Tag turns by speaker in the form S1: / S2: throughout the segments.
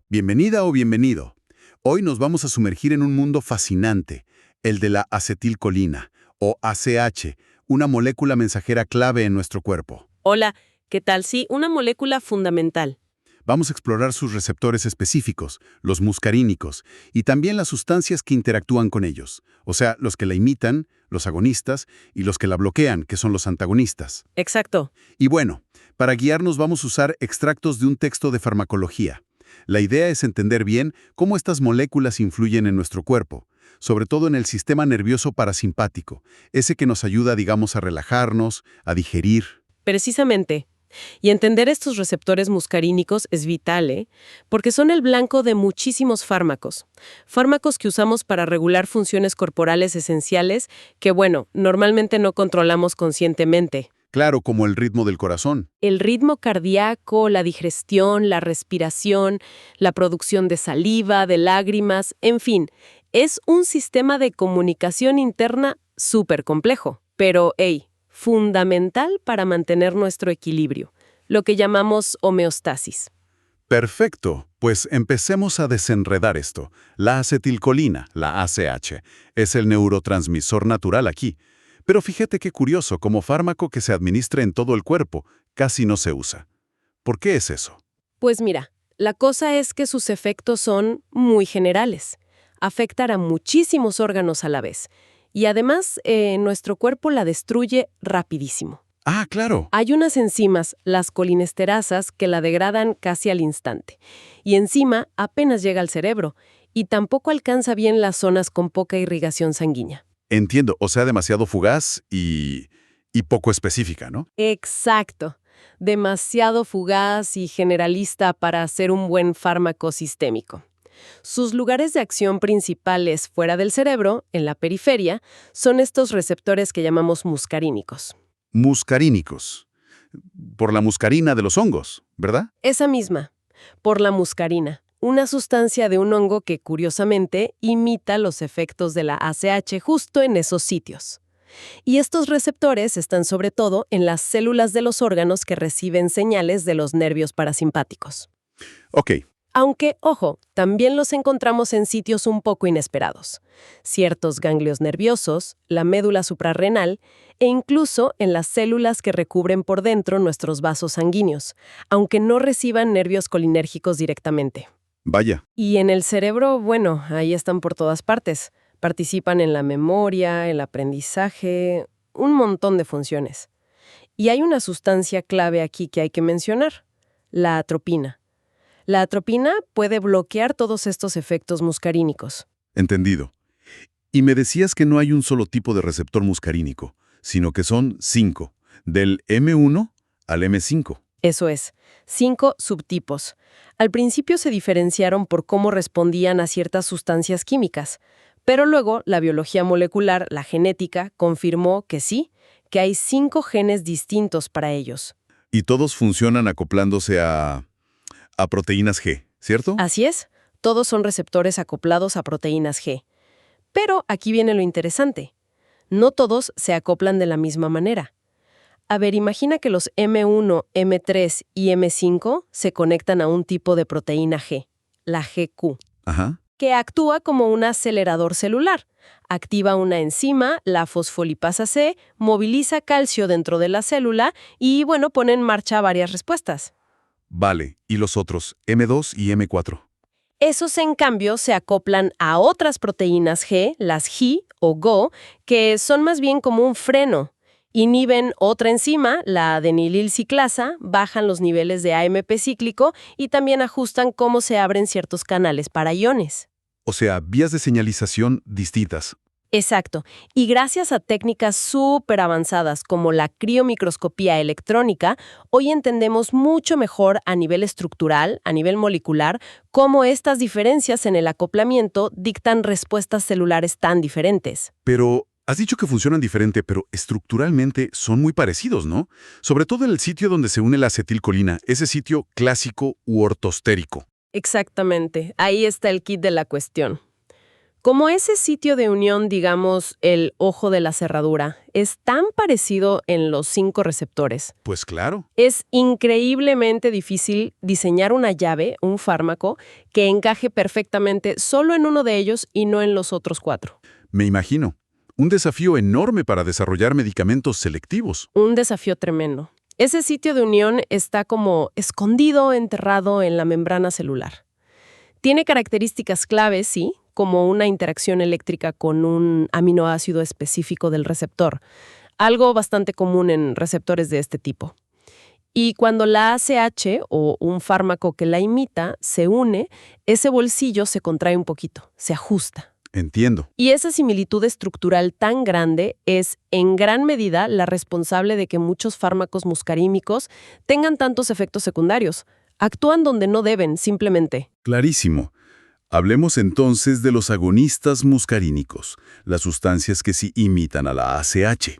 S1: Bienvenida o bienvenido. Hoy nos vamos a sumergir en un mundo fascinante, el de la acetilcolina, o ACH, una molécula mensajera clave en nuestro cuerpo.
S2: Hola, ¿qué tal? Sí, una molécula fundamental.
S1: Vamos a explorar sus receptores específicos, los muscarínicos, y también las sustancias que interactúan con ellos, o sea, los que la imitan, los agonistas, y los que la bloquean, que son los antagonistas.
S2: Exacto.
S1: Y bueno, para guiarnos vamos a usar extractos de un texto de farmacología. La idea es entender bien cómo estas moléculas influyen en nuestro cuerpo, sobre todo en el sistema nervioso parasimpático, ese que nos ayuda, digamos, a relajarnos, a digerir.
S2: Precisamente. Y entender estos receptores muscarínicos es vital, ¿eh? Porque son el blanco de muchísimos fármacos. Fármacos que usamos para regular funciones corporales esenciales que, bueno, normalmente no controlamos conscientemente.
S1: Claro, como el ritmo del corazón.
S2: El ritmo cardíaco, la digestión, la respiración, la producción de saliva, de lágrimas, en fin, es un sistema de comunicación interna súper complejo. Pero, hey, fundamental para mantener nuestro equilibrio, lo que llamamos homeostasis.
S1: Perfecto, pues empecemos a desenredar esto. La acetilcolina, la ACH, es el neurotransmisor natural aquí. Pero fíjate qué curioso, como fármaco que se administra en todo el cuerpo, casi no se usa. ¿Por qué es eso?
S2: Pues mira, la cosa es que sus efectos son muy generales. Afectan a muchísimos órganos a la vez. Y además, nuestro cuerpo la destruye rapidísimo.
S1: Ah, claro.
S2: Hay unas enzimas, las colinesterasas, que la degradan casi al instante. Y encima apenas llega al cerebro. Y tampoco alcanza bien las zonas con poca irrigación sanguínea.
S1: Entiendo, o sea, demasiado fugaz y poco específica, ¿no?
S2: Exacto. Demasiado fugaz y generalista para hacer un buen fármaco sistémico. Sus lugares de acción principales fuera del cerebro, en la periferia, son estos receptores que llamamos muscarínicos.
S1: Muscarínicos. Por la muscarina de los hongos, ¿verdad?
S2: Esa misma, por la muscarina, una sustancia de un hongo que, curiosamente, imita los efectos de la ACH justo en esos sitios. Y estos receptores están sobre todo en las células de los órganos que reciben señales de los nervios parasimpáticos.
S1: Ok,
S2: Aunque, ojo, también los encontramos en sitios un poco inesperados. Ciertos ganglios nerviosos, la médula suprarrenal e incluso en las células que recubren por dentro nuestros vasos sanguíneos, aunque no reciban nervios colinérgicos directamente.
S1: vaya.
S2: Y en el cerebro, bueno, ahí están por todas partes. Participan en la memoria, el aprendizaje, un montón de funciones. Y hay una sustancia clave aquí que hay que mencionar, la atropina. La atropina puede bloquear todos estos efectos muscarínicos.
S1: Entendido. Y me decías que no hay un solo tipo de receptor muscarínico, sino que son 5, del M1 al M5.
S2: Eso es, 5 subtipos. Al principio se diferenciaron por cómo respondían a ciertas sustancias químicas, pero luego la biología molecular, la genética, confirmó que sí, que hay 5 genes distintos para ellos.
S1: Y todos funcionan acoplándose a proteínas G, ¿cierto?
S2: Así es, todos son receptores acoplados a proteínas G. Pero aquí viene lo interesante. No todos se acoplan de la misma manera. A ver, imagina que los M1, M3 y M5 se conectan a un tipo de proteína G, la GQ,
S1: Ajá.
S2: que actúa como un acelerador celular. Activa una enzima, la fosfolipasa C, moviliza calcio dentro de la célula y, bueno, pone en marcha varias respuestas.
S1: Vale, ¿y los otros, M2 y M4?
S2: Esos, en cambio, se acoplan a otras proteínas G, las G o GO, que son más bien como un freno. Inhiben otra enzima, la adenililciclasa, bajan los niveles de AMP cíclico y también ajustan cómo se abren ciertos canales para iones.
S1: O sea, vías de señalización distintas.
S2: Exacto. Y gracias a técnicas súper avanzadas como la criomicroscopía electrónica, hoy entendemos mucho mejor a nivel estructural, a nivel molecular, cómo estas diferencias en el acoplamiento dictan respuestas celulares tan diferentes.
S1: Pero has dicho que funcionan diferente, pero estructuralmente son muy parecidos, ¿no? Sobre todo en el sitio donde se une la acetilcolina, ese sitio clásico u ortostérico.
S2: Exactamente. Ahí está el kit de la cuestión. Como ese sitio de unión, digamos, el ojo de la cerradura, es tan parecido en los 5 receptores.
S1: Pues claro.
S2: Es increíblemente difícil diseñar una llave, un fármaco, que encaje perfectamente solo en uno de ellos y no en los otros 4.
S1: Me imagino. Un desafío enorme para desarrollar medicamentos selectivos.
S2: Un desafío tremendo. Ese sitio de unión está como escondido, enterrado en la membrana celular. Tiene características claves, sí, como una interacción eléctrica con un aminoácido específico del receptor, algo bastante común en receptores de este tipo. Y cuando la ACH, o un fármaco que la imita, se une, ese bolsillo se contrae un poquito, se ajusta.
S1: Entiendo.
S2: Y esa similitud estructural tan grande es, en gran medida, la responsable de que muchos fármacos muscarímicos tengan tantos efectos secundarios. Actúan donde no deben, simplemente.
S1: Clarísimo. Hablemos entonces de los agonistas muscarínicos, las sustancias que sí imitan a la ACH.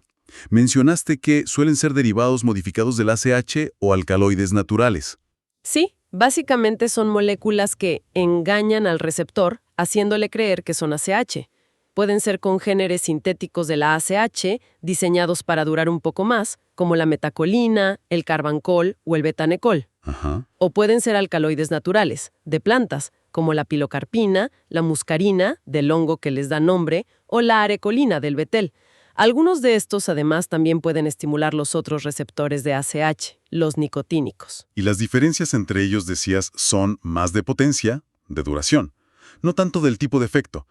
S1: Mencionaste que suelen ser derivados modificados del ACH o alcaloides naturales.
S2: Sí, básicamente son moléculas que engañan al receptor, haciéndole creer que son ACH. Pueden ser congéneres sintéticos de la ACH, diseñados para durar un poco más, como la metacolina, el carbancol o el betanecol.
S1: Ajá.
S2: O pueden ser alcaloides naturales, de plantas, como la pilocarpina, la muscarina, del hongo que les da nombre, o la arecolina, del betel. Algunos de estos, además, también pueden estimular los otros receptores de ACH, los nicotínicos.
S1: Y las diferencias entre ellos, decías, son más de potencia, de duración, no tanto del tipo de efecto,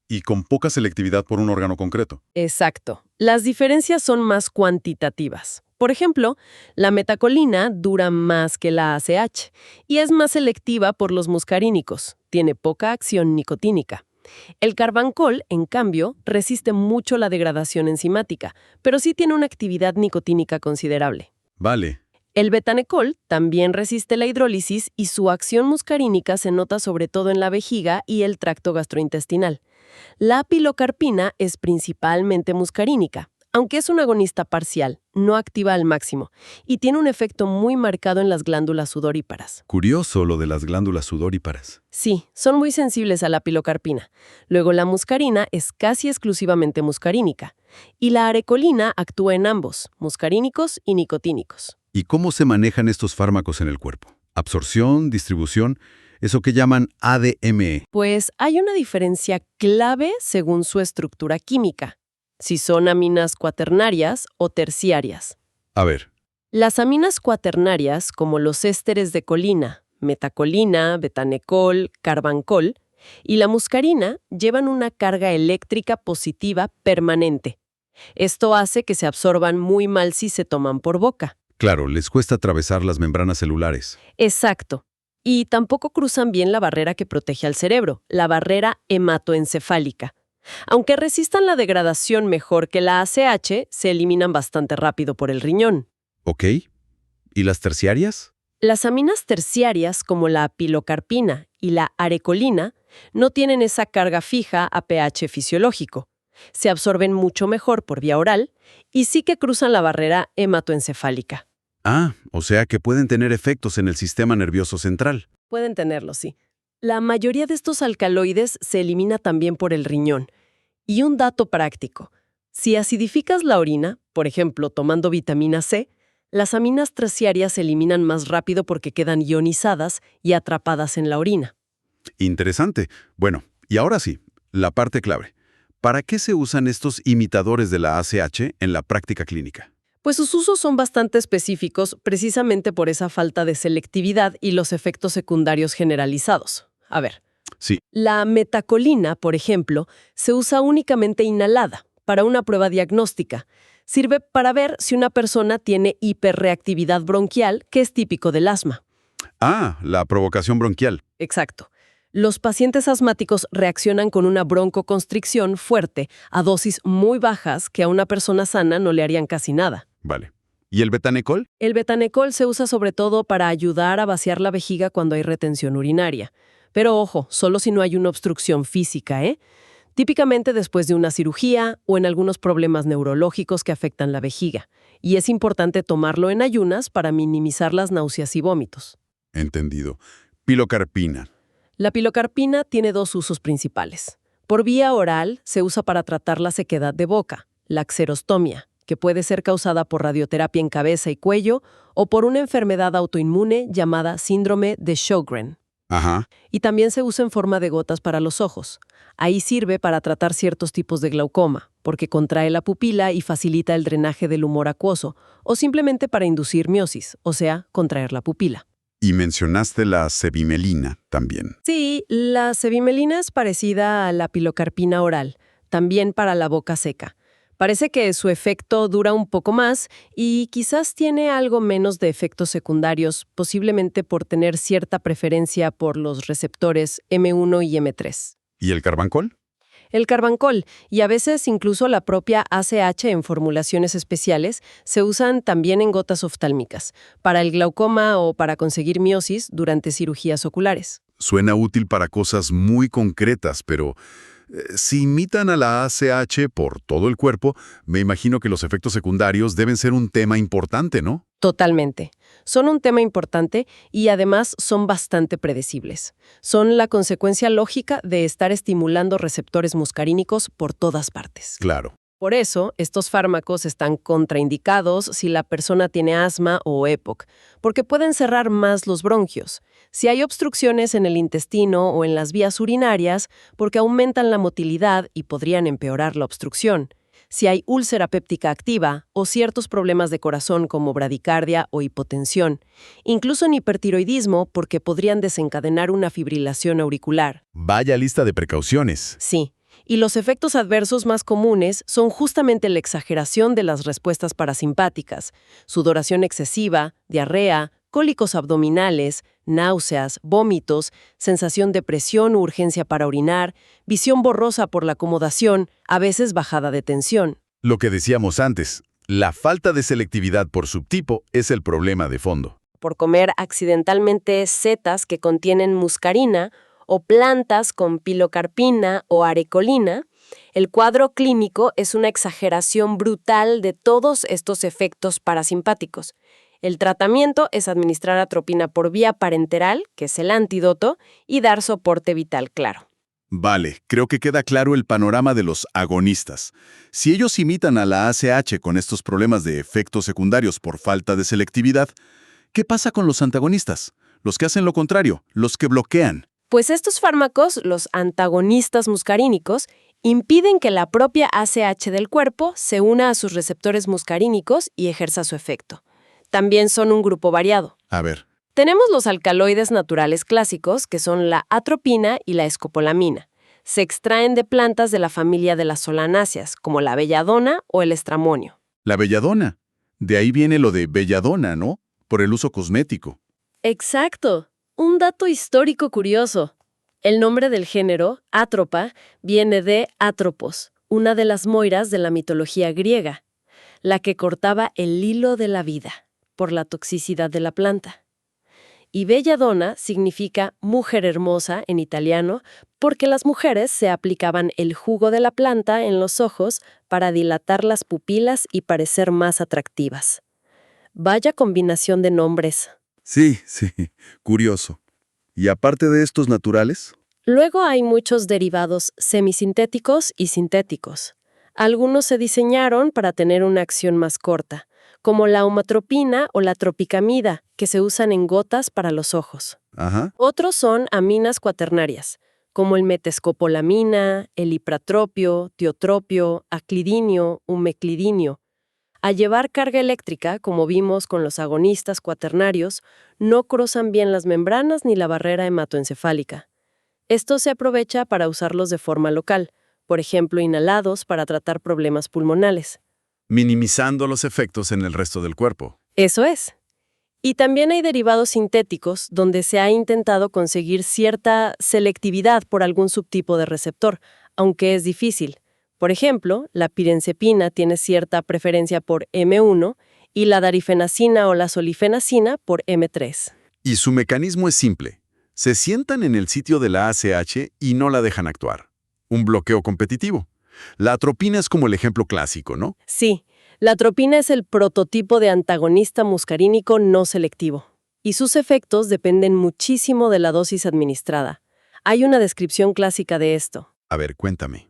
S1: y con poca selectividad por un órgano concreto.
S2: Exacto. Las diferencias son más cuantitativas. Por ejemplo, la metacolina dura más que la ACH y es más selectiva por los muscarínicos. Tiene poca acción nicotínica. El carbancol, en cambio, resiste mucho la degradación enzimática, pero sí tiene una actividad nicotínica considerable.
S1: Vale.
S2: El betanecol también resiste la hidrólisis y su acción muscarínica se nota sobre todo en la vejiga y el tracto gastrointestinal. La pilocarpina es principalmente muscarínica, aunque es un agonista parcial, no activa al máximo, y tiene un efecto muy marcado en las glándulas sudoríparas.
S1: Curioso lo de las glándulas sudoríparas.
S2: Sí, son muy sensibles a la pilocarpina. Luego la muscarina es casi exclusivamente muscarínica, y la arecolina actúa en ambos, muscarínicos y nicotínicos.
S1: ¿Y cómo se manejan estos fármacos en el cuerpo? Absorción, distribución, eso que llaman ADME.
S2: Pues hay una diferencia clave según su estructura química, si son aminas cuaternarias o terciarias.
S1: A ver.
S2: Las aminas cuaternarias, como los ésteres de colina, metacolina, betanecol, carbancol, y la muscarina, llevan una carga eléctrica positiva permanente. Esto hace que se absorban muy mal si se toman por boca.
S1: Claro, les cuesta atravesar las membranas celulares.
S2: Exacto. Y tampoco cruzan bien la barrera que protege al cerebro, la barrera hematoencefálica. Aunque resistan la degradación mejor que la ACH, se eliminan bastante rápido por el riñón.
S1: ¿Ok? ¿Y las terciarias?
S2: Las aminas terciarias, como la pilocarpina y la arecolina, no tienen esa carga fija a pH fisiológico. Se absorben mucho mejor por vía oral y sí que cruzan la barrera hematoencefálica.
S1: Ah, o sea que pueden tener efectos en el sistema nervioso central.
S2: Pueden tenerlo, sí. La mayoría de estos alcaloides se elimina también por el riñón. Y un dato práctico. Si acidificas la orina, por ejemplo, tomando vitamina C, las aminas terciarias se eliminan más rápido porque quedan ionizadas y atrapadas en la orina.
S1: Interesante. Bueno, y ahora sí, la parte clave. ¿Para qué se usan estos imitadores de la ACH en la práctica clínica?
S2: Pues sus usos son bastante específicos precisamente por esa falta de selectividad y los efectos secundarios generalizados. A ver.
S1: Sí.
S2: La metacolina, por ejemplo, se usa únicamente inhalada para una prueba diagnóstica. Sirve para ver si una persona tiene hiperreactividad bronquial, que es típico del asma.
S1: Ah, la provocación bronquial.
S2: Exacto. Los pacientes asmáticos reaccionan con una broncoconstricción fuerte a dosis muy bajas que a una persona sana no le harían casi nada.
S1: Vale. ¿Y el betanecol?
S2: El betanecol se usa sobre todo para ayudar a vaciar la vejiga cuando hay retención urinaria. Pero ojo, solo si no hay una obstrucción física, ¿eh? Típicamente después de una cirugía o en algunos problemas neurológicos que afectan la vejiga. Y es importante tomarlo en ayunas para minimizar las náuseas y vómitos.
S1: Entendido. Pilocarpina.
S2: La pilocarpina tiene 2 usos principales. Por vía oral se usa para tratar la sequedad de boca, la xerostomía, que puede ser causada por radioterapia en cabeza y cuello o por una enfermedad autoinmune llamada síndrome de Sjögren.
S1: Ajá.
S2: Y también se usa en forma de gotas para los ojos. Ahí sirve para tratar ciertos tipos de glaucoma, porque contrae la pupila y facilita el drenaje del humor acuoso, o simplemente para inducir miosis, o sea, contraer la pupila.
S1: Y mencionaste la cevimelina también.
S2: Sí, la cevimelina es parecida a la pilocarpina oral, también para la boca seca. Parece que su efecto dura un poco más y quizás tiene algo menos de efectos secundarios, posiblemente por tener cierta preferencia por los receptores M1 y M3.
S1: ¿Y el carbancol?
S2: El carbancol y a veces incluso la propia ACH en formulaciones especiales se usan también en gotas oftálmicas, para el glaucoma o para conseguir miosis durante cirugías oculares.
S1: Suena útil para cosas muy concretas, pero si imitan a la ACH por todo el cuerpo, me imagino que los efectos secundarios deben ser un tema importante, ¿no?
S2: Totalmente. Son un tema importante y además son bastante predecibles. Son la consecuencia lógica de estar estimulando receptores muscarínicos por todas partes.
S1: Claro.
S2: Por eso, estos fármacos están contraindicados si la persona tiene asma o EPOC, porque pueden cerrar más los bronquios. Si hay obstrucciones en el intestino o en las vías urinarias, porque aumentan la motilidad y podrían empeorar la obstrucción. Si hay úlcera péptica activa o ciertos problemas de corazón como bradicardia o hipotensión. Incluso en hipertiroidismo, porque podrían desencadenar una fibrilación auricular.
S1: Vaya lista de precauciones.
S2: Sí. Y los efectos adversos más comunes son justamente la exageración de las respuestas parasimpáticas, sudoración excesiva, diarrea, cólicos abdominales, náuseas, vómitos, sensación de presión u urgencia para orinar, visión borrosa por la acomodación, a veces bajada de tensión.
S1: Lo que decíamos antes, la falta de selectividad por subtipo es el problema de fondo.
S2: Por comer accidentalmente setas que contienen muscarina o plantas con pilocarpina o arecolina, el cuadro clínico es una exageración brutal de todos estos efectos parasimpáticos. El tratamiento es administrar atropina por vía parenteral, que es el antídoto, y dar soporte vital claro.
S1: Vale, creo que queda claro el panorama de los agonistas. Si ellos imitan a la ACH con estos problemas de efectos secundarios por falta de selectividad, ¿qué pasa con los antagonistas? Los que hacen lo contrario, los que bloquean.
S2: Pues estos fármacos, los antagonistas muscarínicos, impiden que la propia ACH del cuerpo se una a sus receptores muscarínicos y ejerza su efecto. También son un grupo variado.
S1: A ver.
S2: Tenemos los alcaloides naturales clásicos, que son la atropina y la escopolamina. Se extraen de plantas de la familia de las solanáceas, como la belladona o el estramonio.
S1: La belladona. De ahí viene lo de belladona, ¿no? Por el uso cosmético.
S2: Exacto. Un dato histórico curioso. El nombre del género, átropa, viene de Atropos, una de las moiras de la mitología griega, la que cortaba el hilo de la vida por la toxicidad de la planta. Y belladona significa mujer hermosa en italiano porque las mujeres se aplicaban el jugo de la planta en los ojos para dilatar las pupilas y parecer más atractivas. Vaya combinación de nombres.
S1: Sí, curioso. ¿Y aparte de estos naturales?
S2: Luego hay muchos derivados semisintéticos y sintéticos. Algunos se diseñaron para tener una acción más corta, como la omatropina o la tropicamida, que se usan en gotas para los ojos.
S1: Ajá.
S2: Otros son aminas cuaternarias, como el metescopolamina, el ipratropio, tiotropio, aclidinio, umeclidinio. Al llevar carga eléctrica, como vimos con los agonistas cuaternarios, no cruzan bien las membranas ni la barrera hematoencefálica. Esto se aprovecha para usarlos de forma local, por ejemplo, inhalados para tratar problemas pulmonales.
S1: Minimizando los efectos en el resto del cuerpo.
S2: Eso es. Y también hay derivados sintéticos donde se ha intentado conseguir cierta selectividad por algún subtipo de receptor, aunque es difícil. Por ejemplo, la pirenzepina tiene cierta preferencia por M1 y la darifenacina o la solifenacina por M3.
S1: Y su mecanismo es simple. Se sientan en el sitio de la ACH y no la dejan actuar. Un bloqueo competitivo. La atropina es como el ejemplo clásico, ¿no?
S2: Sí, la atropina es el prototipo de antagonista muscarínico no selectivo. Y sus efectos dependen muchísimo de la dosis administrada. Hay una descripción clásica de esto.
S1: A ver, cuéntame.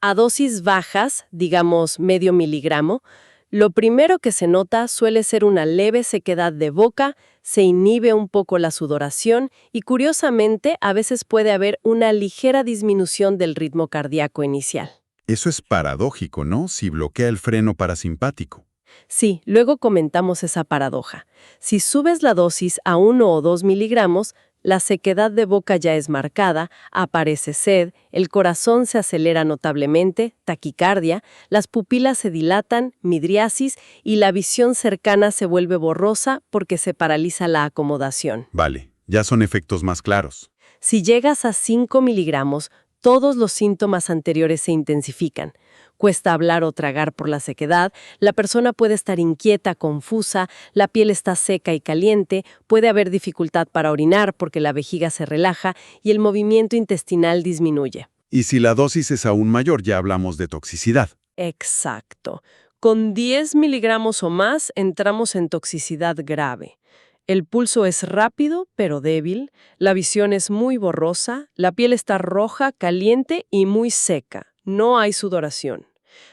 S2: A dosis bajas, digamos medio miligramo, lo primero que se nota suele ser una leve sequedad de boca, se inhibe un poco la sudoración y curiosamente a veces puede haber una ligera disminución del ritmo cardíaco inicial.
S1: Eso es paradójico, ¿no? Si bloquea el freno parasimpático.
S2: Sí, luego comentamos esa paradoja. Si subes la dosis a 1 o 2 miligramos, la sequedad de boca ya es marcada, aparece sed, el corazón se acelera notablemente, taquicardia, las pupilas se dilatan, midriasis y la visión cercana se vuelve borrosa porque se paraliza la acomodación.
S1: Vale, ya son efectos más claros.
S2: Si llegas a 5 miligramos, todos los síntomas anteriores se intensifican. Cuesta hablar o tragar por la sequedad, la persona puede estar inquieta, confusa, la piel está seca y caliente, puede haber dificultad para orinar porque la vejiga se relaja y el movimiento intestinal disminuye.
S1: Y si la dosis es aún mayor, ya hablamos de toxicidad.
S2: Exacto. Con 10 miligramos o más entramos en toxicidad grave. El pulso es rápido pero débil, la visión es muy borrosa, la piel está roja, caliente y muy seca. No hay sudoración.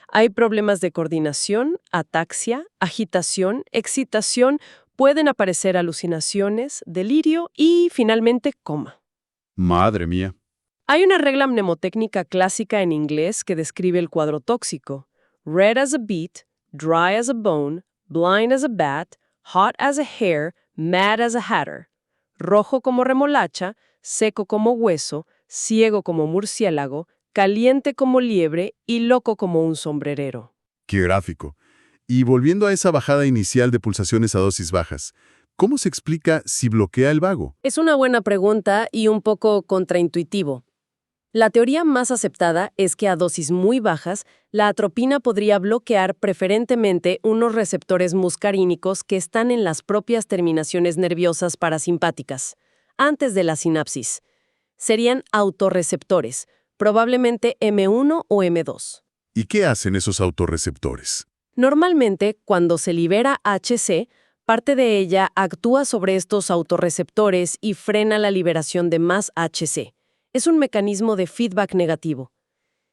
S2: Hay problemas de coordinación, ataxia, agitación, excitación, pueden aparecer alucinaciones, delirio y, finalmente, coma.
S1: Madre mía.
S2: Hay una regla mnemotécnica clásica en inglés que describe el cuadro tóxico. Red as a beet, dry as a bone, blind as a bat, hot as a hair, mad as a hatter. Rojo como remolacha, seco como hueso, ciego como murciélago, caliente como liebre y loco como un sombrerero.
S1: Qué gráfico. Y volviendo a esa bajada inicial de pulsaciones a dosis bajas, ¿cómo se explica si bloquea el vago?
S2: Es una buena pregunta y un poco contraintuitivo. La teoría más aceptada es que a dosis muy bajas, la atropina podría bloquear preferentemente unos receptores muscarínicos que están en las propias terminaciones nerviosas parasimpáticas, antes de la sinapsis. Serían autorreceptores, probablemente M1 o M2.
S1: ¿Y qué hacen esos autorreceptores?
S2: Normalmente, cuando se libera HC, parte de ella actúa sobre estos autorreceptores y frena la liberación de más HC. Es un mecanismo de feedback negativo.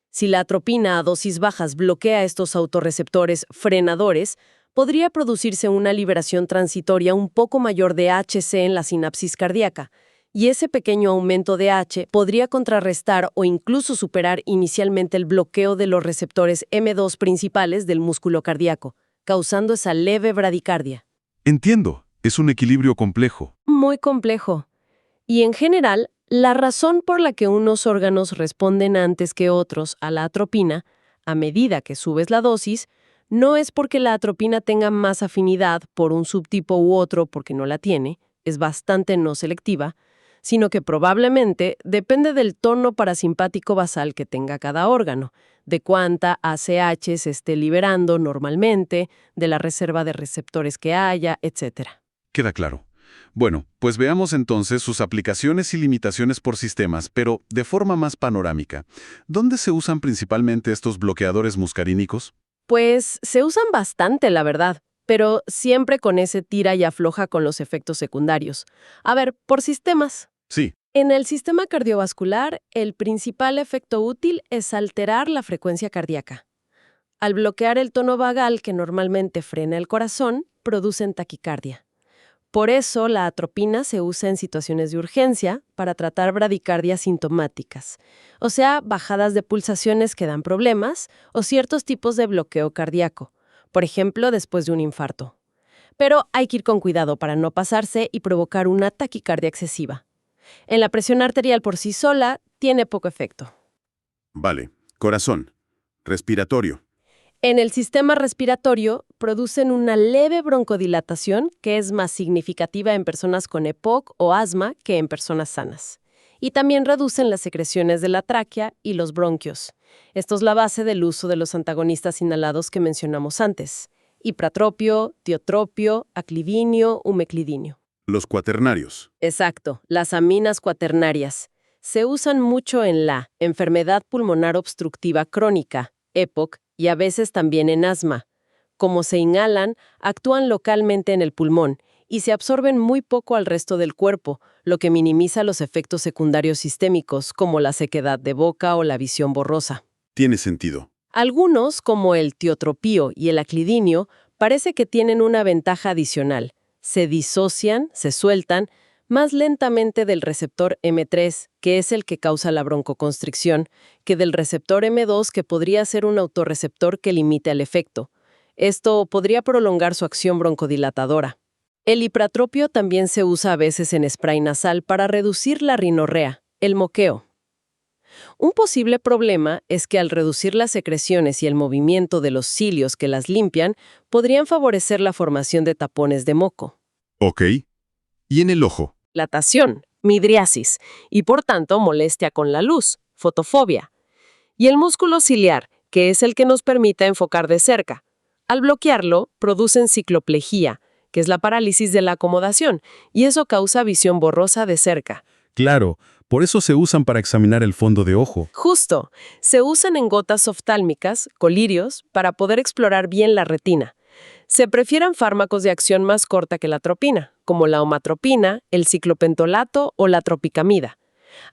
S2: Si la atropina a dosis bajas bloquea estos autorreceptores frenadores, podría producirse una liberación transitoria un poco mayor de HC en la sinapsis cardíaca, y ese pequeño aumento de H podría contrarrestar o incluso superar inicialmente el bloqueo de los receptores M2 principales del músculo cardíaco, causando esa leve bradicardia.
S1: Entiendo, es un equilibrio complejo.
S2: Muy complejo. Y en general, la razón por la que unos órganos responden antes que otros a la atropina, a medida que subes la dosis, no es porque la atropina tenga más afinidad por un subtipo u otro porque no la tiene, es bastante no selectiva, sino que probablemente depende del tono parasimpático basal que tenga cada órgano, de cuánta ACH se esté liberando normalmente, de la reserva de receptores que haya, etc.
S1: Queda claro. Bueno, pues veamos entonces sus aplicaciones y limitaciones por sistemas, pero de forma más panorámica. ¿Dónde se usan principalmente estos bloqueadores muscarínicos?
S2: Pues se usan bastante, la verdad, pero siempre con ese tira y afloja con los efectos secundarios. A ver, por sistemas.
S1: Sí.
S2: En el sistema cardiovascular, el principal efecto útil es alterar la frecuencia cardíaca. Al bloquear el tono vagal que normalmente frena el corazón, producen taquicardia. Por eso, la atropina se usa en situaciones de urgencia para tratar bradicardias sintomáticas, o sea, bajadas de pulsaciones que dan problemas o ciertos tipos de bloqueo cardíaco, por ejemplo, después de un infarto. Pero hay que ir con cuidado para no pasarse y provocar una taquicardia excesiva. En la presión arterial por sí sola, tiene poco efecto.
S1: Vale. Corazón. Respiratorio.
S2: En el sistema respiratorio, producen una leve broncodilatación que es más significativa en personas con EPOC o asma que en personas sanas. Y también reducen las secreciones de la tráquea y los bronquios. Esto es la base del uso de los antagonistas inhalados que mencionamos antes: ipratropio, tiotropio, aclivinio, umeclidinio.
S1: Los cuaternarios.
S2: Exacto, las aminas cuaternarias. Se usan mucho en la enfermedad pulmonar obstructiva crónica, EPOC, y a veces también en asma. Como se inhalan, actúan localmente en el pulmón y se absorben muy poco al resto del cuerpo, lo que minimiza los efectos secundarios sistémicos, como la sequedad de boca o la visión borrosa.
S1: Tiene sentido.
S2: Algunos, como el tiotropío y el aclidinio, parece que tienen una ventaja adicional. Se disocian, se sueltan, más lentamente del receptor M3, que es el que causa la broncoconstricción, que del receptor M2, que podría ser un autorreceptor que limite el efecto. Esto podría prolongar su acción broncodilatadora. El hipratropio también se usa a veces en spray nasal para reducir la rinorrea, el moqueo. Un posible problema es que al reducir las secreciones y el movimiento de los cilios que las limpian, podrían favorecer la formación de tapones de moco.
S1: Ok. ¿Y en el ojo?
S2: Dilatación, midriasis, y por tanto molestia con la luz, fotofobia. Y el músculo ciliar, que es el que nos permite enfocar de cerca. Al bloquearlo, producen cicloplejía, que es la parálisis de la acomodación, y eso causa visión borrosa de cerca.
S1: Claro, por eso se usan para examinar el fondo de ojo.
S2: Justo, se usan en gotas oftálmicas, colirios, para poder explorar bien la retina. Se prefieren fármacos de acción más corta que la atropina, como la omatropina, el ciclopentolato o la tropicamida.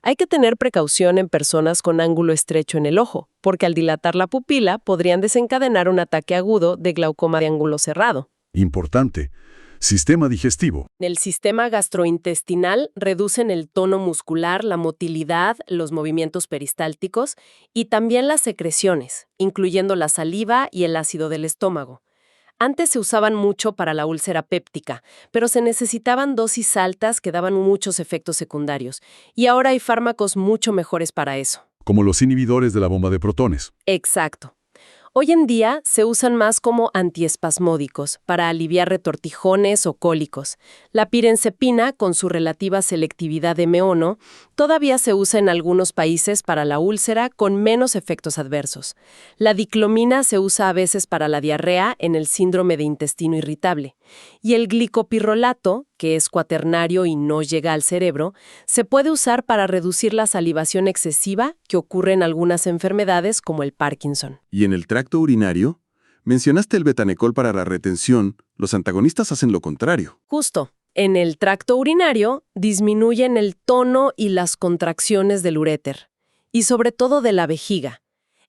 S2: Hay que tener precaución en personas con ángulo estrecho en el ojo, porque al dilatar la pupila podrían desencadenar un ataque agudo de glaucoma de ángulo cerrado.
S1: Importante. Sistema digestivo.
S2: En el sistema gastrointestinal reducen el tono muscular, la motilidad, los movimientos peristálticos y también las secreciones, incluyendo la saliva y el ácido del estómago. Antes se usaban mucho para la úlcera péptica, pero se necesitaban dosis altas que daban muchos efectos secundarios, y ahora hay fármacos mucho mejores para eso.
S1: Como los inhibidores de la bomba de protones.
S2: Exacto. Hoy en día se usan más como antiespasmódicos para aliviar retortijones o cólicos. La pirenzepina, con su relativa selectividad M1, todavía se usa en algunos países para la úlcera con menos efectos adversos. La diclomina se usa a veces para la diarrea en el síndrome de intestino irritable. Y el glicopirrolato, que es cuaternario y no llega al cerebro, se puede usar para reducir la salivación excesiva que ocurre en algunas enfermedades como el Parkinson.
S3: ¿Y en el tracto urinario? Mencionaste el betanecol para la retención. Los antagonistas hacen lo contrario.
S2: Justo. En el tracto urinario disminuyen el tono y las contracciones del uréter, y sobre todo de la vejiga.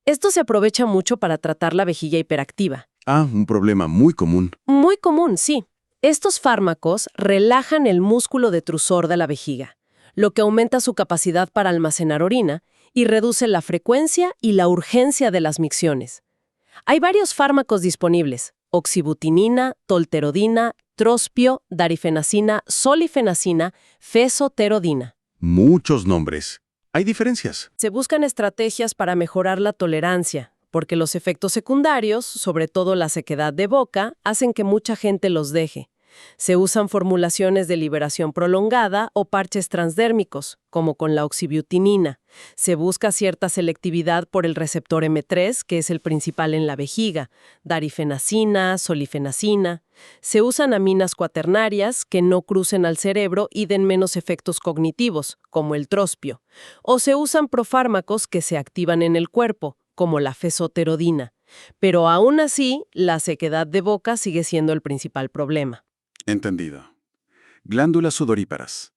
S2: Esto se aprovecha mucho para tratar la vejiga hiperactiva.
S3: Ah, un problema muy común.
S2: Muy común, sí. Estos fármacos relajan el músculo detrusor de la vejiga, lo que aumenta su capacidad para almacenar orina y reduce la frecuencia y la urgencia de las micciones. Hay varios fármacos disponibles: oxibutinina, tolterodina, trospio, darifenacina, solifenacina, fesoterodina.
S3: Muchos nombres. ¿Hay diferencias?
S2: Se buscan estrategias para mejorar la tolerancia, porque los efectos secundarios, sobre todo la sequedad de boca, hacen que mucha gente los deje. Se usan formulaciones de liberación prolongada o parches transdérmicos, como con la oxibutinina. Se busca cierta selectividad por el receptor M3, que es el principal en la vejiga, darifenacina, solifenacina. Se usan aminas cuaternarias que no crucen al cerebro y den menos efectos cognitivos, como el trospio. O se usan profármacos que se activan en el cuerpo, como la fesoterodina. Pero aún así, la sequedad de boca sigue siendo el principal problema.
S3: Entendido. Glándulas sudoríparas.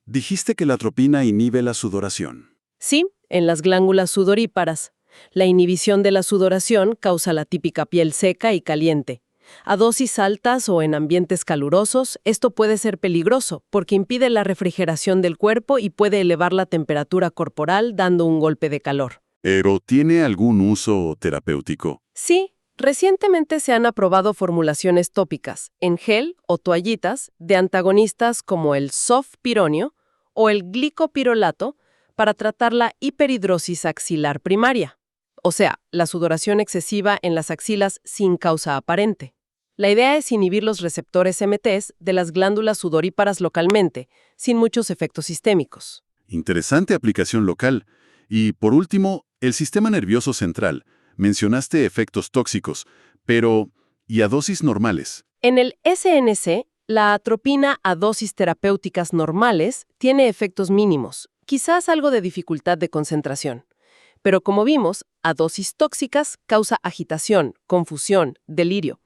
S3: Dijiste que la atropina inhibe la sudoración.
S2: Sí, en las glándulas sudoríparas. La inhibición de la sudoración causa la típica piel seca y caliente. A dosis altas o en ambientes calurosos, esto puede ser peligroso porque impide la refrigeración del cuerpo y puede elevar la temperatura corporal dando un golpe de calor.
S3: ¿Pero tiene algún uso terapéutico?
S2: Sí, recientemente se han aprobado formulaciones tópicas, en gel o toallitas, de antagonistas como el sofpironio o el glicopirolato para tratar la hiperhidrosis axilar primaria, o sea, la sudoración excesiva en las axilas sin causa aparente. La idea es inhibir los receptores MTs de las glándulas sudoríparas localmente, sin muchos efectos sistémicos.
S3: Interesante aplicación local. Y, por último, el sistema nervioso central. Mencionaste efectos tóxicos, pero ¿y a dosis normales?
S2: En el SNC, la atropina a dosis terapéuticas normales tiene efectos mínimos, quizás algo de dificultad de concentración. Pero como vimos, a dosis tóxicas causa agitación, confusión, delirio.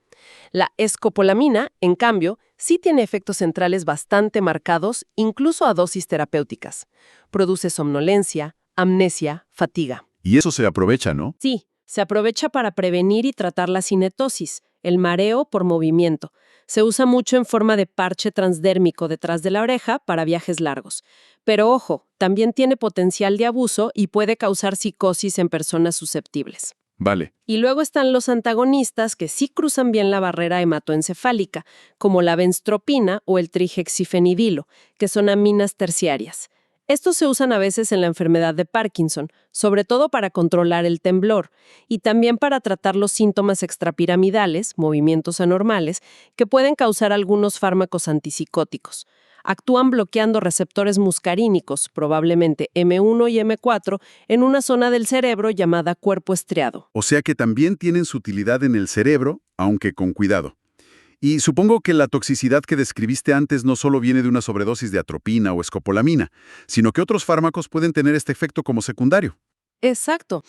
S2: La escopolamina, en cambio, sí tiene efectos centrales bastante marcados, incluso a dosis terapéuticas. Produce somnolencia, amnesia, fatiga.
S3: Y eso se aprovecha, ¿no?
S2: Sí, se aprovecha para prevenir y tratar la cinetosis, el mareo por movimiento. Se usa mucho en forma de parche transdérmico detrás de la oreja para viajes largos. Pero ojo, también tiene potencial de abuso y puede causar psicosis en personas susceptibles.
S3: Vale.
S2: Y luego están los antagonistas que sí cruzan bien la barrera hematoencefálica, como la benztropina o el trihexifenidilo, que son aminas terciarias. Estos se usan a veces en la enfermedad de Parkinson, sobre todo para controlar el temblor, y también para tratar los síntomas extrapiramidales, movimientos anormales, que pueden causar algunos fármacos antipsicóticos. Actúan bloqueando receptores muscarínicos, probablemente M1 y M4, en una zona del cerebro llamada cuerpo estriado.
S3: O sea que también tienen su utilidad en el cerebro, aunque con cuidado. Y supongo que la toxicidad que describiste antes no solo viene de una sobredosis de atropina o escopolamina, sino que otros fármacos pueden tener este efecto como secundario.
S2: Exacto.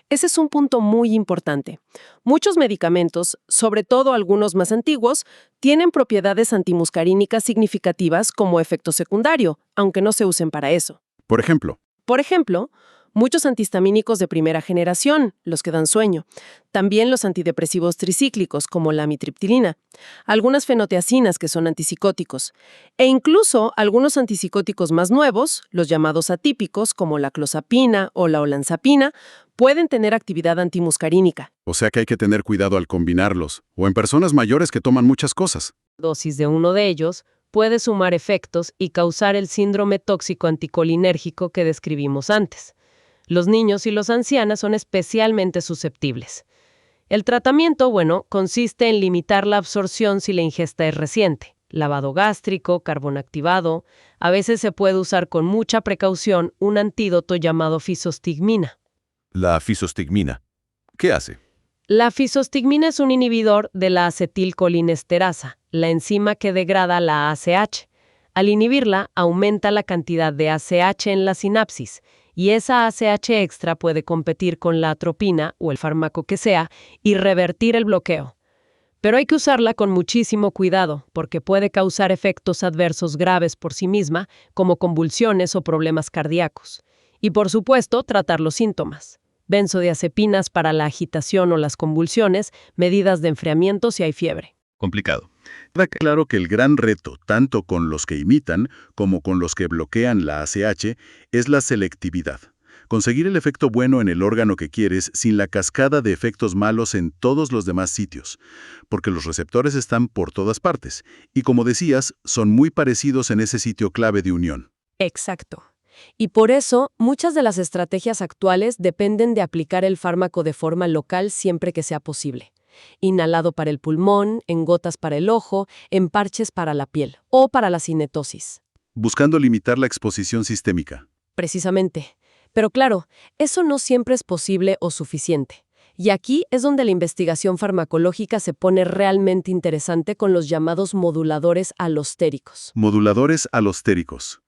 S2: Ese es un punto muy importante. Muchos medicamentos, sobre todo algunos más antiguos, tienen propiedades antimuscarínicas significativas como efecto secundario, aunque no se usen para eso.
S3: Por ejemplo,
S2: Muchos antihistamínicos de primera generación, los que dan sueño. También los antidepresivos tricíclicos, como la amitriptilina. Algunas fenotiacinas, que son antipsicóticos. E incluso algunos antipsicóticos más nuevos, los llamados atípicos, como la clozapina o la olanzapina, pueden tener actividad antimuscarínica.
S3: o sea que hay que tener cuidado al combinarlos, o en personas mayores que toman muchas cosas.
S2: Dosis de uno de ellos puede sumar efectos y causar el síndrome tóxico anticolinérgico que describimos antes. Los niños y los ancianos son especialmente susceptibles. El tratamiento, consiste en limitar la absorción si la ingesta es reciente. Lavado gástrico, carbón activado. A veces se puede usar con mucha precaución un antídoto llamado fisostigmina.
S3: La fisostigmina. ¿Qué hace?
S2: La fisostigmina es un inhibidor de la acetilcolinesterasa, la enzima que degrada la ACH. Al inhibirla, aumenta la cantidad de ACH en la sinapsis, y esa ACH extra puede competir con la atropina o el fármaco que sea y revertir el bloqueo. Pero hay que usarla con muchísimo cuidado, porque puede causar efectos adversos graves por sí misma, como convulsiones o problemas cardíacos. Y por supuesto, tratar los síntomas. Benzodiazepinas para la agitación o las convulsiones, medidas de enfriamiento si hay fiebre.
S3: Complicado. Queda claro que el gran reto, tanto con los que imitan como con los que bloquean la ACH, es la selectividad. Conseguir el efecto bueno en el órgano que quieres sin la cascada de efectos malos en todos los demás sitios, porque los receptores están por todas partes, y como decías, son muy parecidos en ese sitio clave de unión.
S2: Exacto. Y por eso, muchas de las estrategias actuales dependen de aplicar el fármaco de forma local siempre que sea posible. Inhalado para el pulmón, en gotas para el ojo, en parches para la piel o para la cinetosis.
S3: Buscando limitar la exposición sistémica.
S2: Precisamente. Pero claro, eso no siempre es posible o suficiente. Y aquí es donde la investigación farmacológica se pone realmente interesante con los llamados moduladores alostéricos.
S3: Moduladores alostéricos.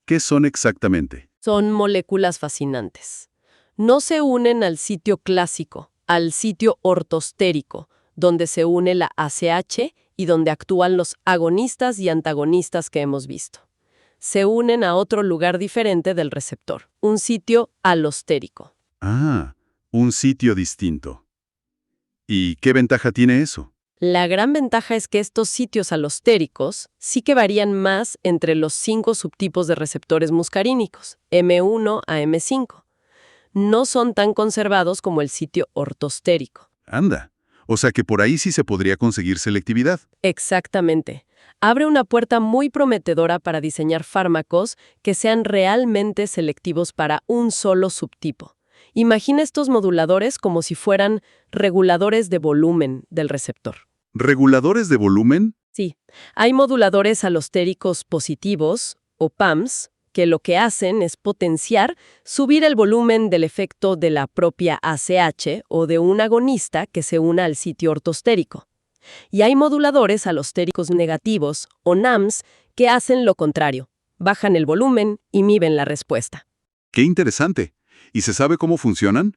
S3: ¿Qué son exactamente?
S2: Son moléculas fascinantes. No se unen al sitio clásico, al sitio ortostérico, donde se une la ACH y donde actúan los agonistas y antagonistas que hemos visto. Se unen a otro lugar diferente del receptor, un sitio alostérico.
S3: Ah, un sitio distinto. ¿Y qué ventaja tiene eso?
S2: La gran ventaja es que estos sitios alostéricos sí que varían más entre los 5 subtipos de receptores muscarínicos, M1 a M5. No son tan conservados como el sitio ortostérico.
S3: Anda. O sea que por ahí sí se podría conseguir selectividad.
S2: Exactamente. Abre una puerta muy prometedora para diseñar fármacos que sean realmente selectivos para un solo subtipo. Imagina estos moduladores como si fueran reguladores de volumen del receptor.
S3: ¿Reguladores de volumen?
S2: Sí, hay moduladores alostéricos positivos, o PAMs, que lo que hacen es potenciar, subir el volumen del efecto de la propia ACH o de un agonista que se una al sitio ortostérico. Y hay moduladores alostéricos negativos, o NAMs, que hacen lo contrario, bajan el volumen, inhiben la respuesta.
S3: ¡Qué interesante! ¿Y se sabe cómo funcionan?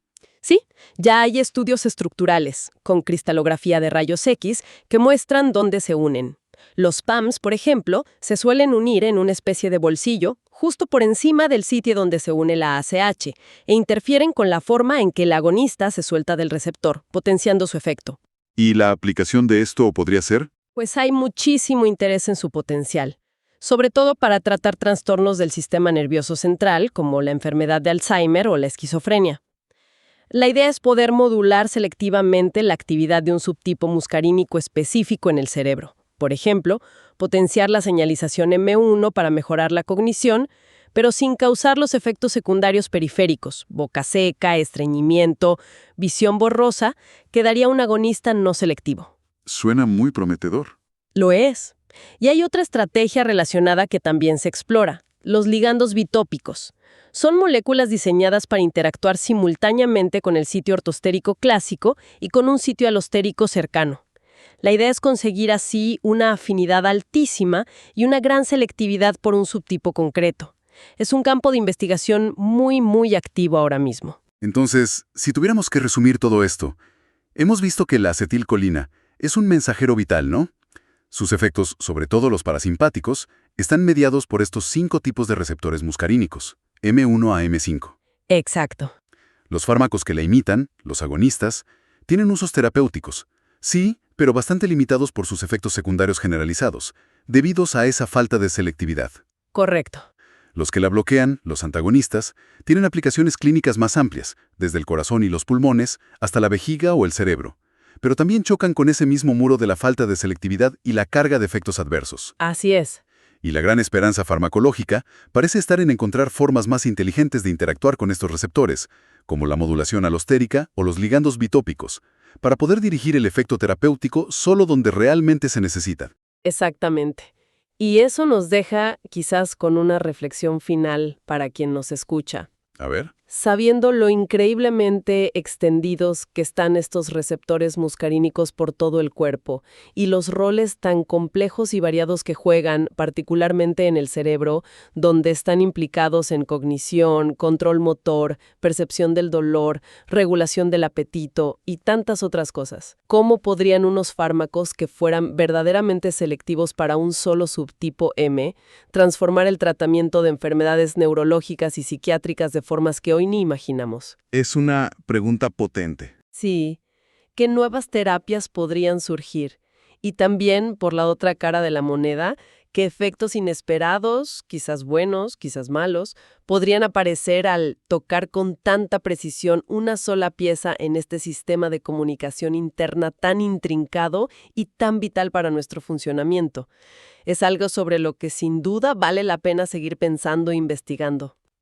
S2: Sí, ya hay estudios estructurales, con cristalografía de rayos X, que muestran dónde se unen. Los PAMs, por ejemplo, se suelen unir en una especie de bolsillo, justo por encima del sitio donde se une la ACH, e interfieren con la forma en que el agonista se suelta del receptor, potenciando su efecto.
S3: ¿Y la aplicación de esto podría ser?
S2: Pues hay muchísimo interés en su potencial, sobre todo para tratar trastornos del sistema nervioso central, como la enfermedad de Alzheimer o la esquizofrenia. La idea es poder modular selectivamente la actividad de un subtipo muscarínico específico en el cerebro. Por ejemplo, potenciar la señalización M1 para mejorar la cognición, pero sin causar los efectos secundarios periféricos, boca seca, estreñimiento, visión borrosa, que daría un agonista no selectivo.
S3: Suena muy prometedor.
S2: Lo es. Y hay otra estrategia relacionada que también se explora, los ligandos bitópicos. Son moléculas diseñadas para interactuar simultáneamente con el sitio ortostérico clásico y con un sitio alostérico cercano. La idea es conseguir así una afinidad altísima y una gran selectividad por un subtipo concreto. Es un campo de investigación muy activo ahora mismo.
S3: Entonces, si tuviéramos que resumir todo esto, hemos visto que la acetilcolina es un mensajero vital, ¿no? Sus efectos, sobre todo los parasimpáticos, están mediados por estos 5 tipos de receptores muscarínicos, M1 a M5.
S2: Exacto.
S3: Los fármacos que la imitan, los agonistas, tienen usos terapéuticos, sí, pero bastante limitados por sus efectos secundarios generalizados, debidos a esa falta de selectividad.
S2: Correcto.
S3: Los que la bloquean, los antagonistas, tienen aplicaciones clínicas más amplias, desde el corazón y los pulmones hasta la vejiga o el cerebro, pero también chocan con ese mismo muro de la falta de selectividad y la carga de efectos adversos.
S2: Así es.
S3: Y la gran esperanza farmacológica parece estar en encontrar formas más inteligentes de interactuar con estos receptores, como la modulación alostérica o los ligandos bitópicos, para poder dirigir el efecto terapéutico solo donde realmente se necesita.
S2: Exactamente. Y eso nos deja quizás con una reflexión final para quien nos escucha.
S3: A ver.
S2: Sabiendo lo increíblemente extendidos que están estos receptores muscarínicos por todo el cuerpo y los roles tan complejos y variados que juegan, particularmente en el cerebro, donde están implicados en cognición, control motor, percepción del dolor, regulación del apetito y tantas otras cosas. ¿Cómo podrían unos fármacos que fueran verdaderamente selectivos para un solo subtipo M transformar el tratamiento de enfermedades neurológicas y psiquiátricas de formas que hoy ni imaginamos?
S3: Es una pregunta potente.
S2: Sí, ¿qué nuevas terapias podrían surgir? Y también, por la otra cara de la moneda, ¿qué efectos inesperados, quizás buenos, quizás malos, podrían aparecer al tocar con tanta precisión una sola pieza en este sistema de comunicación interna tan intrincado y tan vital para nuestro funcionamiento? Es algo sobre lo que sin duda vale la pena seguir pensando e investigando.